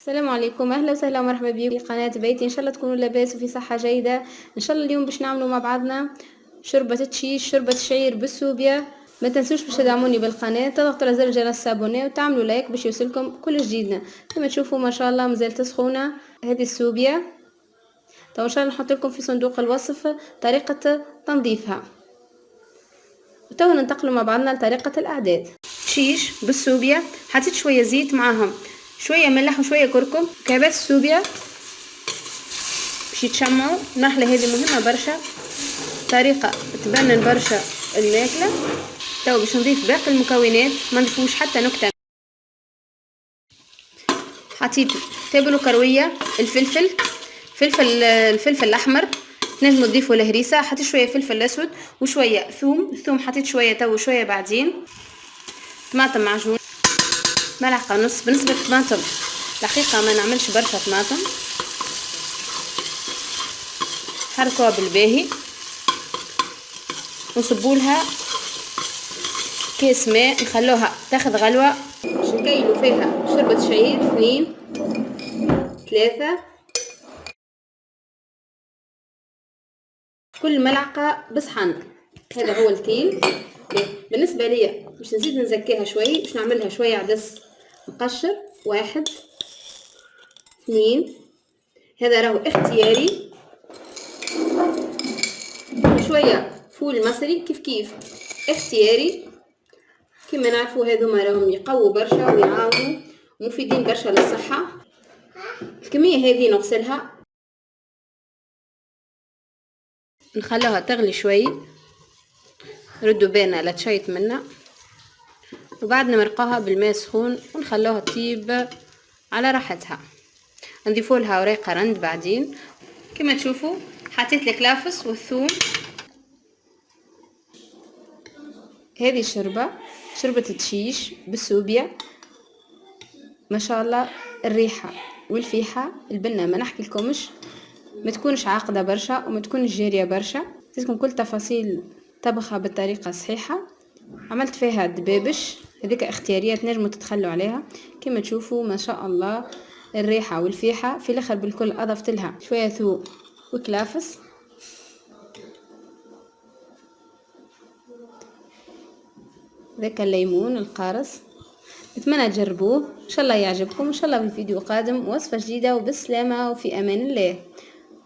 السلام عليكم، اهلا وسهلا ومرحبا بكم في قناه بيتي. ان شاء الله تكونوا لاباس وفي صحه جيده. ان شاء الله اليوم باش نعملوا مع بعضنا شوربه تشيش، شوربه شعير بالسوبيا. ما تنسوش باش تدعموني بالقناه، تضغطوا على زر الجرس الصابوني وتعملوا لايك باش يوصلكم كل جديدنا. كما تشوفوا ما شاء الله مازالت سخونه هذه السوبيا. تو ان شاء الله نحط لكم في صندوق الوصف طريقه تنظيفها. وتو ننتقلوا مع بعضنا لطريقه الاعداد. شيش بالسوبيا، حطيت شويه زيت معاهم شويه ملح وشويه كركم وكعبات السوبيا باش يتشمعوا. النحله هذه مهمه برشا، طريقه تبنن برشا الماكله. تو باش نضيف باقي المكونات، ما نضيفوش حتى نكته. حطيت تابل وكرويه، الفلفل الاحمر، تنجموا تضيفوا الهريسه. حطيت شويه فلفل اسود وشويه ثوم حطيت شويه تو وشويه بعدين. طماطم معجون ملعقه ونص. بالنسبه للطماطم الحقيقه ما نعملش برشا طماطم، حركوها بالباهي ونصبوا لها كيس ماء نخلوها تاخذ غلوه. باش نكيلوا فيها شوربه شعير 2 3 كل ملعقه بصحن. هذا هو الكيل. بالنسبه ليا باش نزيد نزكيها شوي، باش نعملها شويه عدس مقشر 1 2. هذا راهو اختياري. شويه فول مصري كيف اختياري. كما نعرفوا هذوما راهم يقووا برشا ويعاونوا ومفيدين برشا للصحه. الكميه هذه نغسلها نخلوها تغلي شوي، ردوا بالنا لا تشيط منا، وبعد نمرقوها بالماء سخون ونخلوها تطيب على راحتها. نضيفوا لها وريقه رند بعدين. كما تشوفوا حطيت الكلافس والثوم. هذه شوربه تشيش بالسوبيا. ما شاء الله الريحه والفيحه البنه ما نحكي لكمش، ما تكونش عاقده برشا وما تكونش جاريه برشا. تكون كل تفاصيل طبخها بالطريقه الصحيحه. عملت فيها دبابش هذيك اختياريه تنجموا تتخلوا عليها. كما تشوفوا ما شاء الله الريحه والفيحه. في الاخر بالكل اضفت لها شويه ثوم وكلافس. ذاك الليمون القارص. نتمنى تجربوه، ان شاء الله يعجبكم. ان شاء الله في فيديو قادم وصفه جديده، وبالسلامه وفي امان الله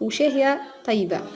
وشهيه طيبه.